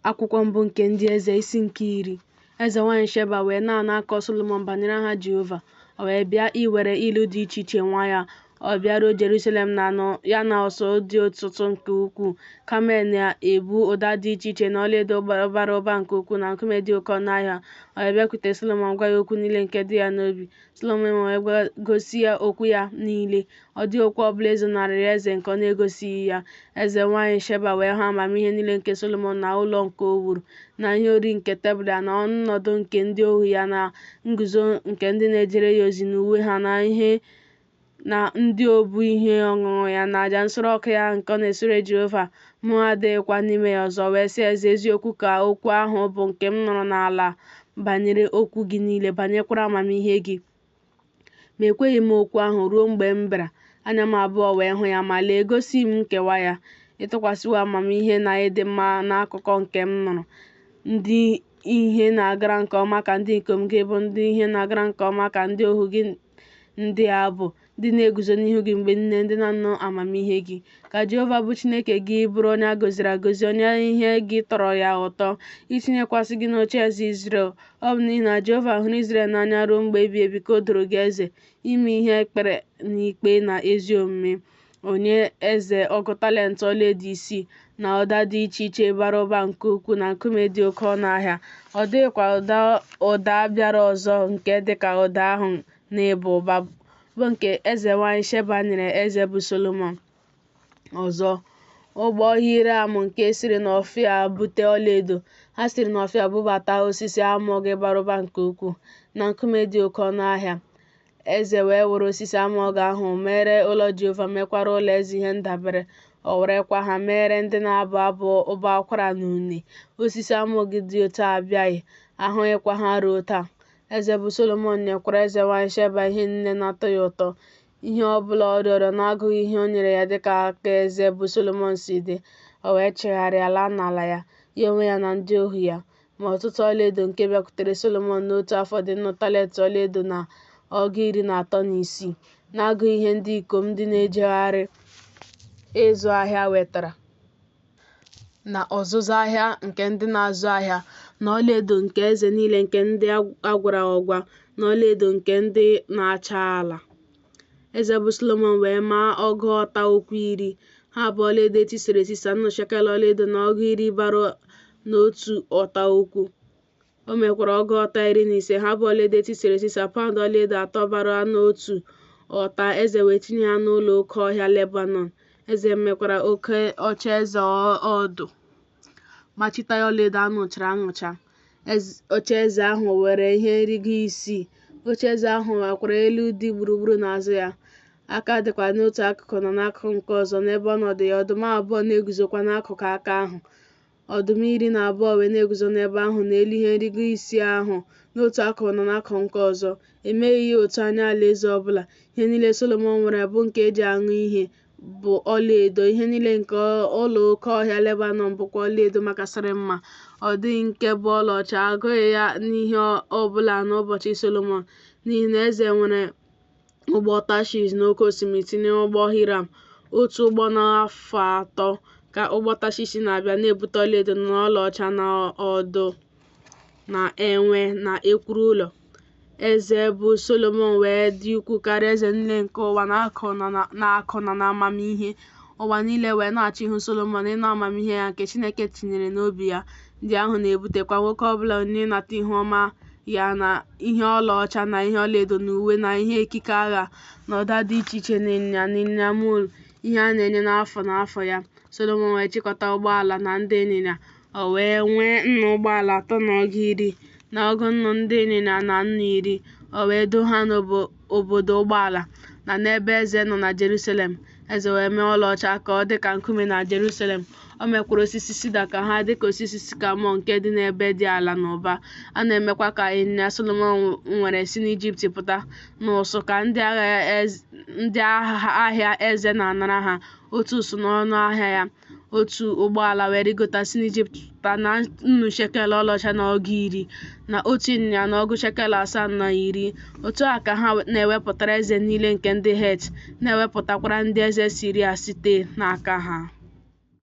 Akwụkwọ mbụ nke ndị eze isi nke 10. Eze nwanyị Sheba wee na-akọ Solomọn banyere aha Jehova. O wee bịa iwere ilu dị iche iche nwa ya. Ọ bịaruo Jerusalem ya na ọsọ dị ụtụtụ nke ukwuu, kamel na-ebu ụda dị iche iche na ọlaedo bara ụba nke ukwuu na nkume dị oke ọnụahịa. O wee bịakwute Solomọn gwa ya okwu niile nke dị ya n'obi. Solomọn wee gosi ya okwu ya niile. Ọ dịghị okwu ọbụla ezonarịrị eze nke ọ na-egosighị ya. Eze nwanyị Sheba wee hụ amamihe niile nke Solomọn na ụlọ nke o wuru, na ihe ori nke tebụl ya, na ọnọdụ nke ndị ohu ya, na nguzo nke ndị na-ejere ya ozi, na uwe ha, na ndị obu ihe ọṅụṅụ ya, na àjà nsure ọkụ ya nke ọ na-esure Jehova. Mmụọ adịghịkwa n'ime ya ọzọ. Wee sị eze, eziokwu ka okwu ahụ bụ nke m nụrụ n'ala banyere okwu gị niile, banyekwara amamihe gị. Ma ekweghị m okwu ahụ ruo mgbe m bịara anya m abụọ wee hụ ya, ma lee, gosi m nkewa ya. Ịtụkwasịwo amamihe na ịdị mma n'akụkọ nke m nụrụ. Ndị ihe na-agara nke ọma ka ndị ikom gị bụ, ndị ihe na-agara nke ọma ka ndị ohu gị ndị a bụ, ndị na-eguzo n'ihu gị mgbe niile, ndị na-anụ amamihe gị. Ka Jehova bụ Chineke gị bụrụ onye a gọziri agọzi, onye ihe gị tọrọ ya ụtọ, itinyekwasị gị n'ocheeze Izrel. Ọ bụ n'ihi na Jehova hụrụ Izrel n'anya ruo mgbe ebighị ebi ka o doro gị eze ime ihe ekpere na ikpe na ezi omume. Onye eze ọgụ talenti ọlaedo 6 na ụda dị iche iche bara ụba nke ukwuu na nkume dị oke ọnụahịa. Ọ dịghịkwa ụda bịara ọzọ nke dịka ụda ahụ na-ịba ụba, bụ nke eze nwanyị Sheba nyere eze bụ Solomọn. Ọzọ, ụgbọ Hiram nke siri n'Ọfịa bute ọlaedo. Ha siri n'Ọfịa bubata osisi almọg bara ụba nke ukwuu na nkume dị oke ọnụahịa. Eze wee were osisi almọg ahụ mere ụlọ Jehova, mekwara ụlọ eze ihe ndabere. O werekwa ha mere ndị na-abụ abụ ụbọ akwara na une. Osisi almọg dị otu a abịaghị, ahụghịkwa ha ruo taa. Eze bụ Solomọn nyekwara eze nwanyị Sheba ihe niile na-atọ ya ụtọ, ihe ọ bụla ọ rịọrọ, na-agụghị ihe o nyere ya dịka aka eze bụ Solomọn si dị. O wee chegharịa laa n'ala ya, ya onwe ya na ndị ohu ya. Ma ọtụtụ ọlaedo nke bịakwutere Solomọn n'otu afọ dị nnọọ talenti ọlaedo na ọgụ 36, na-agụghị ihe ndị ikom ndị na-ejegharị ịzụ ahịa wetara, na ọzụzụ ahịa nke ndị na-azụ ahịa, na ọlaedo nke eze niile nke ndị agwara ọgwa, na ọlaedo nke ndị na-acha ala. Eze bụ Solomọn wee maa ọgụ ọta okwu 10. Ha bụ ọlaedo etisara etisa, nnụ shekel ọlaedo na ọgụ 10 bara n'otu ọta okwu. O mekwara ọgụ ọta 15. Ha bụ ọlaedo etisara etisa, paụnd ọlaedo 3 bara n'otu ọta. Eze wee tinye ha n'ụlọ oke ọhịa Lebanọn. Eze mekwara oke ocheeze ọdụ machita ya ọlaedo a nụchara anụcha. Ocheeze ahụ nwere ihe nrigo 6. Ocheeze ahụ nwekwara elu dị gburugburu n'azụ ya. Aka dịkwa n'otu akụkụ na n'akụkụ nke ọzọ n'ebe ọnọdụ ya. Ọdụm abụọ na-eguzokwa n'akụkụ aka ahụ. Ọdụm 12 wee na-eguzo n'ebe ahụ n'elu ihe nrigo 6 ahụ n'otu akụkụ na n'akụkụ nke ọzọ. Emeghị ya otu anya alaeze ọbụla. Ihe niile Solomọn nwere bụ nke eji aṅụ ihe bụ ọlaedo. Ihe niile nke ụlọ oke ọhịa Lebanọn bụkwa ọlaedo makasịrị mma. Ọ dịghị nke bụ ọlaọcha agụghị ya n'ihe ọbụla n'ụbọchị Solomọn, n'ihi na eze nwere ụgbọ Tashish n'oké osimiri tinyere ụgbọ Hiram. Otu ụgbọ n'afọ 3 ka ụgbọ Tashish na-abịa na-ebute ọlaedo na ọlaọcha na ọdụ na enwe na ekwuru ụlọ. Eze bụ Solomọn wee dị ukwuu karịa eze niile nke ụwa na-akụ na n'amamihe. Ụwa niile wee na-achọ ihu Solomọn ịnụ amamihe ya nke Chineke tinyere n'obi ya. Ndị ahụ na-ebutekwa nwoke ọbụla onyinye ịnata ihu ọma ya, na ihe ọlaọcha na ihe ọlaedo na uwe na ihe ekike agha na ụda dị iche iche na ịnyịnya muul, ihe a na-enye n'afọ ya. Solomọn wee chịkọta ụgbọala na ndị ịnyịnya. O wee nwee nnu ụgbọala 3 na ọgụ 10, na ọgụ nnu ndị ịnyịnya na nnu 10. O wee doo ha n'obodo ụgbọala na n'ebe eze nọ na Jerusalem. Eze wee mee ọlaọcha ka ọ dị ka nkume na Jerusalem. O mekwara osisi sida ka ha dị ka osisi sikamọ nke dị n'ebe dị ala na ụba. A na-emekwa ka ịnyịnya Solomọn nwere si n'Ijipt pụta n'ụsụ, ka ndị ahịa eze na-anara ha otu ụsụ n'ọnụ ahịa ya. Otu ụgbọala wee rigota si n'Ijipt pụta na nnu shekel ọlaọcha na ọgụ 10, na otu ịnyịnya na ọgụ shekel 7 na 10. Otu a ka ha na-ewepụtara eze niile nke ndị Het, na-ewepụtakwara ndị eze Siria site n'aka ha.